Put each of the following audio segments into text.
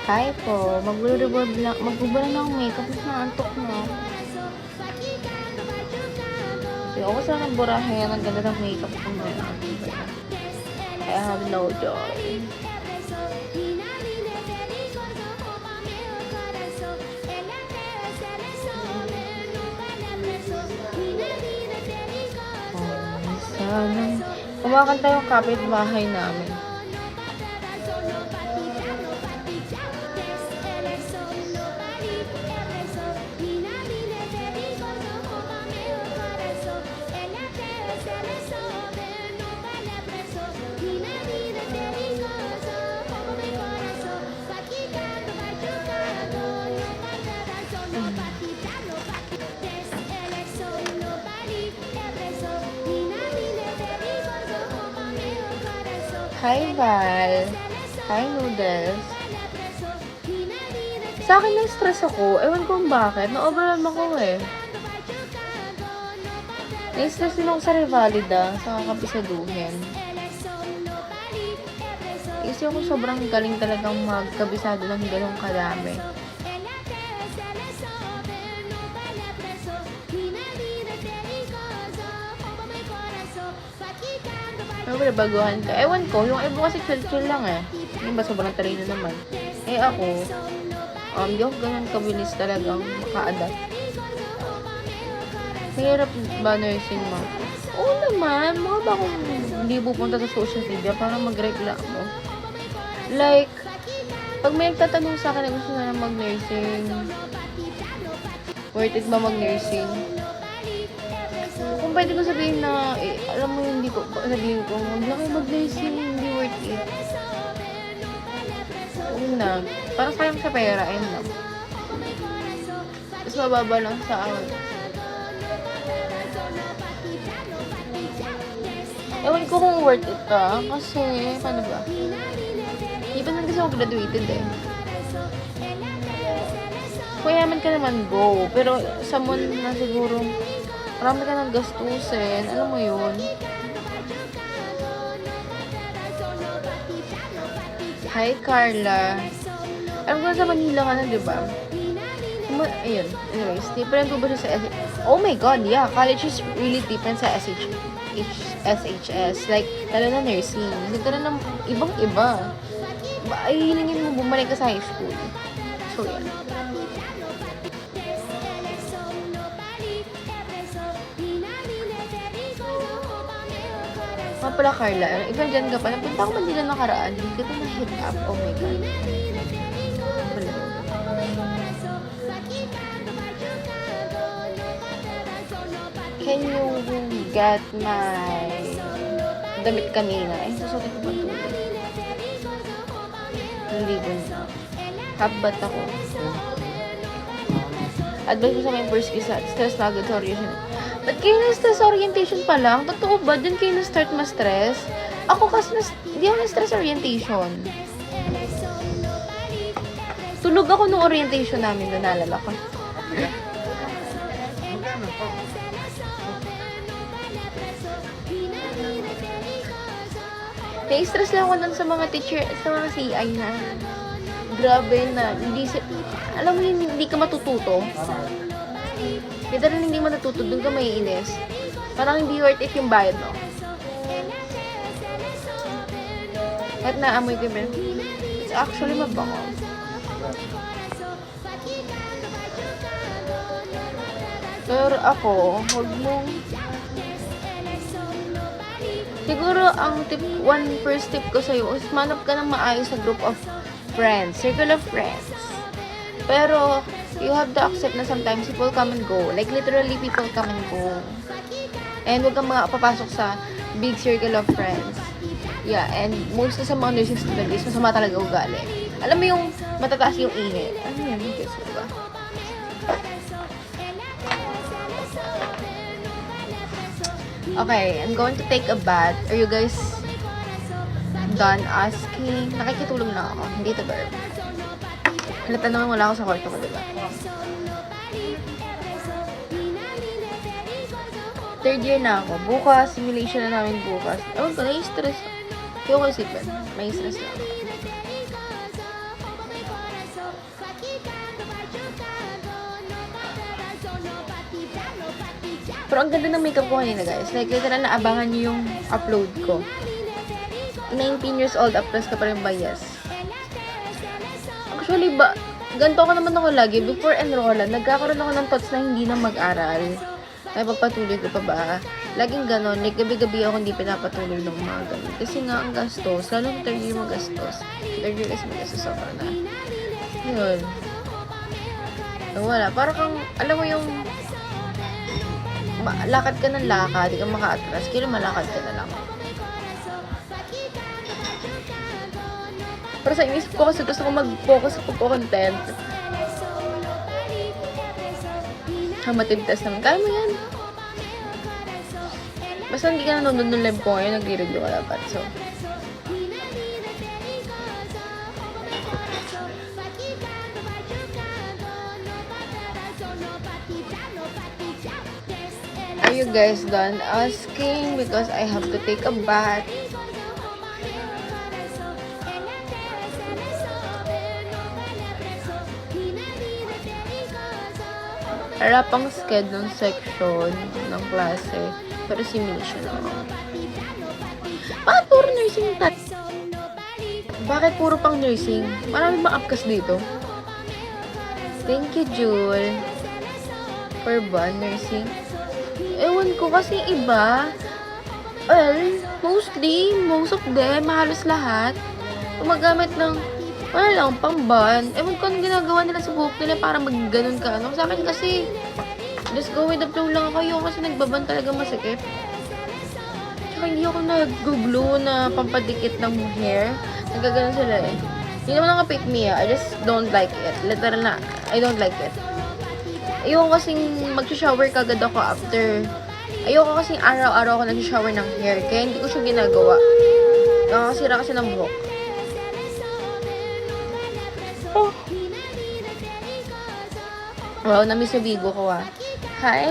Hi po, magre-revolve lang, magbubulan lang ng makeup, mas naantok na ako. Ayoko sana ng burahe, ang ganda ng makeup ko ngayon. I have no joy. Sana. Kumakanta yung kapitbahay namin. Hi, Val. Hi, Noodles. Sa akin na-stress ako. Ewan ko kung bakit. Na-overwhelm ako eh. Na-stress din ako sa Revalida. Sa kakabisaduhin. Kasi ako sobrang galing talagang magkabisado ng ganong kadami. Pero baguhan ka. Ewan ko, yung iba kasi chill-chill lang eh. Yung ba sobrang talino naman. Eh ako, di ako ganun kabilis talagang maka-adapt. Mahirap ba nursing mo? Oo naman, mga ba akong hindi pupunta sa social media para magreklamo? Like, pag may nagtatanong sa akin na gusto na mag-nursing, worth it ba mag-nursing? Kung pwede ko sabihin na, alam mo hindi ko, sabihin ko, huwag na kayo mag-nursing, hindi worth it. Una, parang sayang sa pera, ayun lang. Mas mababa lang sa akin. Ewan ko kung worth it ka, kasi, paano ba? Hindi pa naman kasi ako graduated eh. Kung yaman ka naman, go. Pero, someone na siguro, marami ka ng gastusin. Alam mo yun? Hi, Carla. Alam ko na sa Manila ka na, diba? Ayun. Anyways, different po ba siya sa SHS? Oh my God, yeah. College is really different sa SHS. Like, lalo na nursing. Nagkaroon ng ibang-iba. Ay, hilingin mo bumalik ka sa high school. So, yan. Pala Carla, even dyan ka pa, napunta ako Manila nakaraan, hindi ka na hit up, oh my God. Can you get my damit kanina? Ay, susutin ko ba ito? Nalibon na. Habat ako. Advice mo sa mga first kiss at stress na agad sa orientation. Ba't kayo na-stress orientation pa lang? Totoo ba? Diyan kayo na-start ma-stress? Ako kasi hindi ako na-stress orientation. Tulog ako nung orientation namin na naalala ko. Na-stress lang ako dun sa mga teacher, sa mga CI na grabe na, alam mo yun, hindi ka matututo. Literal hindi mo natuto, doon ka maiinis. Parang hindi worth it yung bayad mo. Kahit naamoy ko yun, it's actually mabango. Pero ako, huwag mong siguro ang first tip ko sa'yo is manap ka ng maayos sa group of friends, circle of friends. Pero, you have to accept na sometimes people come and go. Like, literally, people come and go. And huwag kang papasok sa big circle of friends. Yeah, and most sa mga nursing students, masama talaga ugali. Alam mo yung matataas yung ingay. Ano yan? Guess mo ba? Okay, I'm going to take a bath. Are you guys done asking? Nakikitulog na ako. Hindi to verb. Halata naman wala ako sa kwarto ko, diba? Third year na ako. Bukas, simulation na namin bukas. Ewan ko, nai-stress. Hindi ko isipin. May stress lang ako. Pero ang ganda ng makeup ko kanina, guys. Like, literal na abangan nyo yung upload ko. 19 years old, upload ka pa rin ba? Yes. Actually, ganito ako naman ako lagi. Before enrollan, nagkakaroon ako ng thoughts na hindi na mag-aral. Ay, pagpatuloy ko pa ba? Laging ganon. Like, gabi-gabi ako hindi pinapatuloy ng mga ganon. Kasi nga, ang gastos. Lalo ng third year magastos. Third year kasi magastos ako na. Yun. So, wala. Parang kang, alam mo yung lakad ka ng lakad, di ka maka-atras. Kaya malakad ka na lang. Pero sa inisip ko kasi gusto ko mag-focus sa pagko-content. Matib test naman. Kaya mo yan. Basta hindi ka nanonood ng live ko ngayon, nagre-review ka dapat. So, are you guys done asking? Because I have to take a bath. Harap ang schedule section ng klase. Pero simulation ako. Bakit puro nursing Bakit puro pang nursing? Marami bang upcast dito? Thank you, Jewel. For ba, nursing? Ewan ko kasi iba. Well, most of them, halos lahat, gumagamit ng wala lang, pang-ban. Ewan ko anong ginagawa nila sa buhok nila para mag-ganon ka. Ano? Sa akin kasi, just go with the flow lang ako. Yung kasi nagbaban talaga masakit. Tsaka hindi ako nag-glue na pampadikit ng hair. Nagaganon sila eh. Hindi naman naka-pick me I just don't like it. Literal na, I don't like it. Ayoko kasing mag-shower kagad ako after. Ayoko kasing araw-araw ako nag-shower ng hair. Kaya hindi ko siya ginagawa. Nakakasira kasi ng buhok. Wow, na-miss yung bigo ko Hi!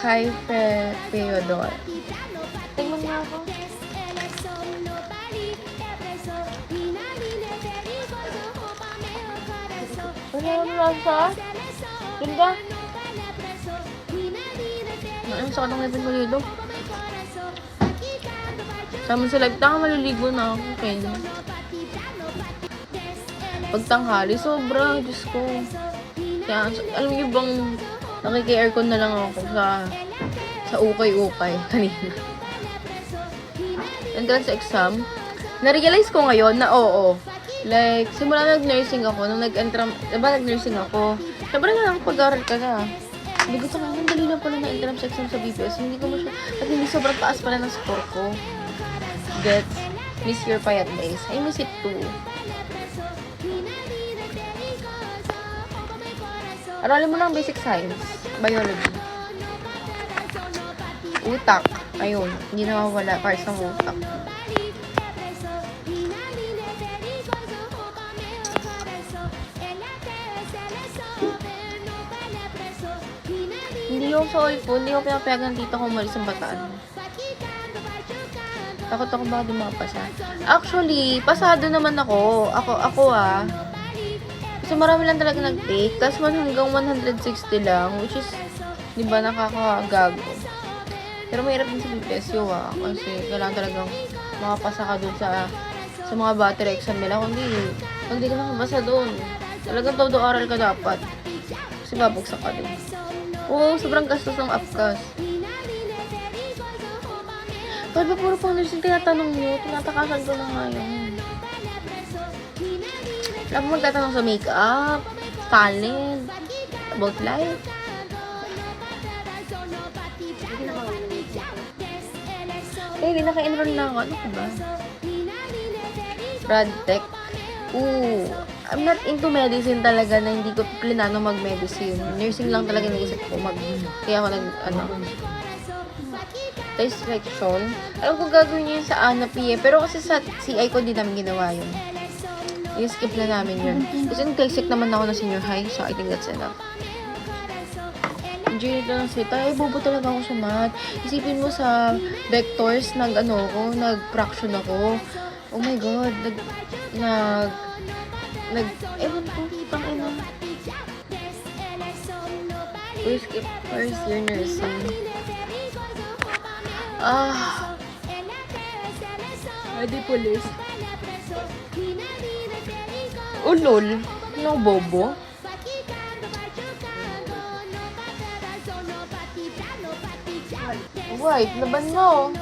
Hi, Feodor. Tingnan nga ako. Wala naman nasa? Ganda. Ang sakit ng ngipin ko dito. Sama sa live, maliligo na ako. Okay. Pagtanghali, sobra. Diyos ko. Kaya, alam niyo bang nakiki-aircon na lang ako sa ukay-ukay kanina. Entrance exam. Na-realize ko ngayon na oo. Like, simula nag-nursing ako, nung nag-nursing ako, syempre na lang pag-aral ka na. Sabi ko sa kanya, dali lang pala na entrance exam sa BPS. Hindi ko at hindi sobrang taas pala ng score ko. Gets, miss your payat days. I miss it too. Aralin mo lang basic science, biology. Utak. Ayun, hindi nawawala parts ng utak. Hindi yung sa all po, hindi ko pinapayagan dito kung umalis ang bataan. Takot ako baka di makapasa. Actually, pasado naman ako. Ako kasi marami lang talaga nag-take. Tapos hanggang 160 lang. Which is, di ba, nakakagago. Pero mahirap din sa BPSU kasi kailangan talagang makapasa ka dun sa mga battery exam nila. Kung di ka nakabasa dun, talagang todo aral ka dapat. Kasi babagsak ka dun. Oo, sobrang gastos ng upcas. Bakit ba puro pang nursing tinatanong nyo? Tinatakasan ko na nga yun. Alam mo magtatanong sa makeup, talent, about life. Eh, hindi naka-enroll na ako. Ano ko ba? Radtech. I'm not into medicine talaga na hindi ko plinano mag-medicine. Nursing lang talaga naisip ko kaya ako dissection. Alam ko gagawin niyo yun sa Anapi pero kasi sa CI ko hindi namin ginawa yun. I-skip na namin yun. Kasi nag-take naman ako na senior high, so I think that's enough. Enjoy nito ng sita. Bobo talaga ako sa math. Isipin mo sa vectors, nag-fraction ako. Oh my God. Ewan ko, putang ina. We skip first year nursing. Ah, Edi police. ulol. No bobo. White, laban mo.